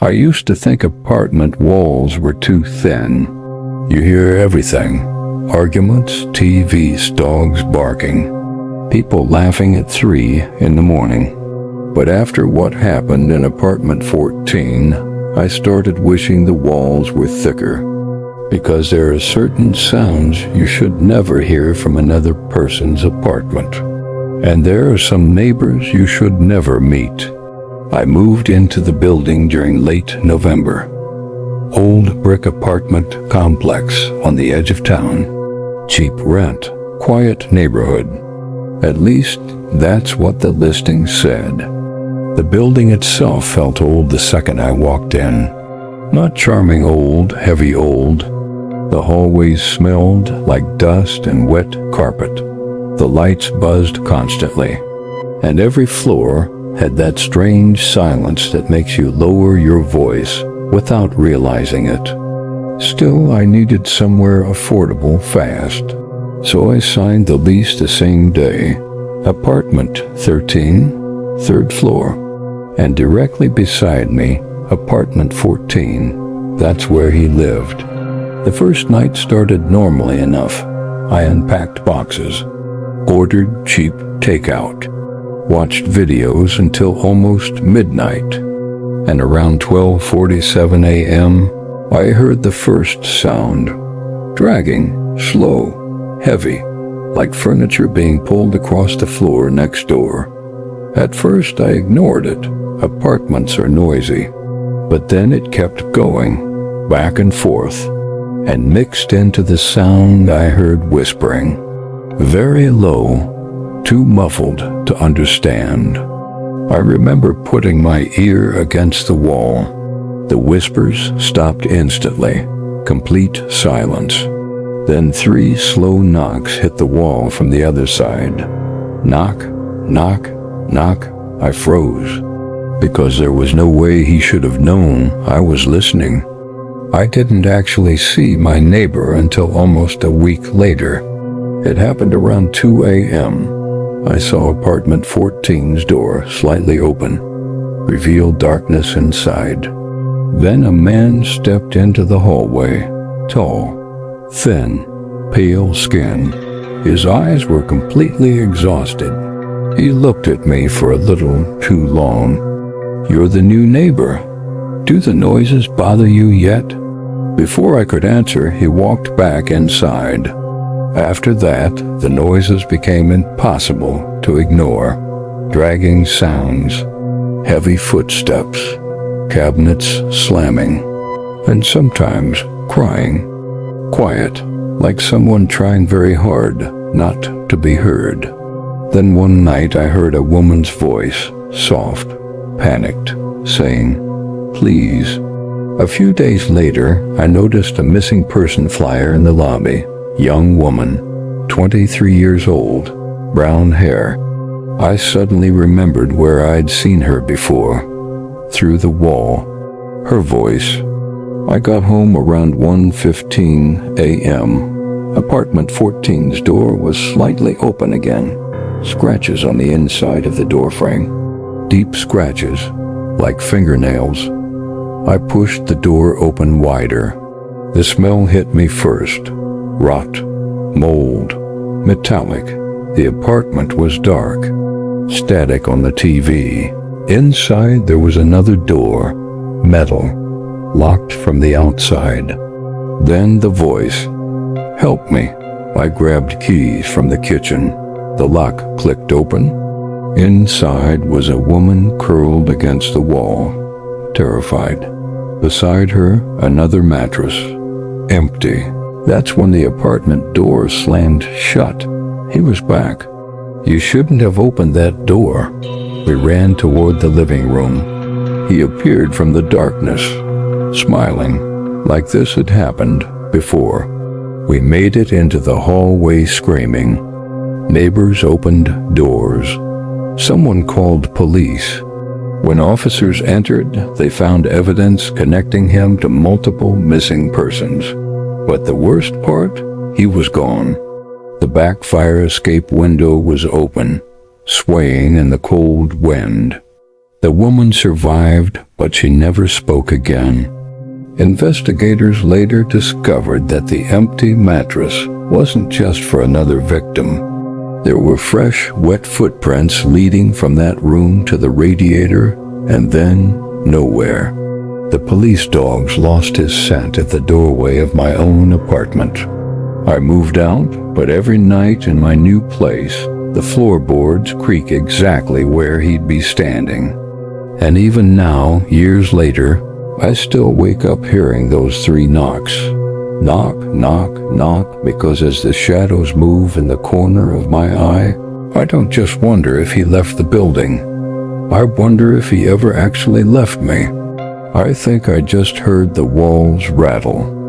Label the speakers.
Speaker 1: I used to think apartment walls were too thin. You hear everything. Arguments, TVs, dogs barking, people laughing at 3 in the morning. But after what happened in apartment 14, I started wishing the walls were thicker. Because there are certain sounds you should never hear from another person's apartment. And there are some neighbors you should never meet. I moved into the building during late November. Old brick apartment complex on the edge of town. Cheap rent, quiet neighborhood. At least that's what the listing said. The building itself felt old the second I walked in. Not charming old, heavy old. The hallways smelled like dust and wet carpet. The lights buzzed constantly. And every floor had that strange silence that makes you lower your voice without realizing it. Still, I needed somewhere affordable fast. So I signed the lease the same day. Apartment 13, 3rd floor. And directly beside me, apartment 14. That's where he lived. The first night started normally enough. I unpacked boxes, ordered cheap takeout, watched videos until almost midnight. And around 12:47 a.m., I heard the first sound. Dragging, slow, heavy, like furniture being pulled across the floor next door. At first I ignored it. Apartments are noisy. But then it kept going, back and forth, and mixed into the sound I heard whispering. Very low, too muffled to understand. I remember putting my ear against the wall. The whispers stopped instantly, complete silence. Then 3 slow knocks hit the wall from the other side. Knock, knock, knock. I froze, because there was no way he should have known I was listening. I didn't actually see my neighbor until almost a week later. It happened around 2 a.m. I saw apartment 14's door slightly open, revealed darkness inside. Then a man stepped into the hallway, tall, thin, pale skin. His eyes were completely exhausted. He looked at me for a little too long. "You're the new neighbor. Do the noises bother you yet?" Before I could answer, he walked back inside. After that, the noises became impossible to ignore. Dragging sounds, heavy footsteps, cabinets slamming, and sometimes crying. Quiet, like someone trying very hard not to be heard. Then one night I heard a woman's voice, soft, panicked, saying, "Please." A few days later, I noticed a missing person flyer in the lobby. Young woman, 23 years old, brown hair. I suddenly remembered where I'd seen her before. Through the wall. Her voice. I got home around 1:15 a.m. Apartment 14's door was slightly open again. Scratches on the inside of the doorframe. Deep scratches, like fingernails. I pushed the door open wider. The smell hit me first. Rot, mold, metallic. The apartment was dark. Static on the TV. Inside there was another door, metal, locked from the outside. Then the voice. "Help me." I grabbed keys from the kitchen. The lock clicked open. Inside was a woman curled against the wall, terrified. Beside her, another mattress, empty. That's when the apartment door slammed shut. He was back. "You shouldn't have opened that door." We ran toward the living room. He appeared from the darkness, smiling, like this had happened before. We made it into the hallway screaming. Neighbors opened doors. Someone called police. When officers entered, they found evidence connecting him to multiple missing persons. But the worst part, he was gone. The back fire escape window was open, swaying in the cold wind. The woman survived, but she never spoke again. Investigators later discovered that the empty mattress wasn't just for another victim. There were fresh, wet footprints leading from that room to the radiator, and then nowhere. The police dogs lost his scent at the doorway of my own apartment. I moved out, but every night in my new place, the floorboards creak exactly where he'd be standing. And even now, years later, I still wake up hearing those 3 knocks. Knock, knock, knock, because as the shadows move in the corner of my eye, I don't just wonder if he left the building. I wonder if he ever actually left me. I think I just heard the walls rattle.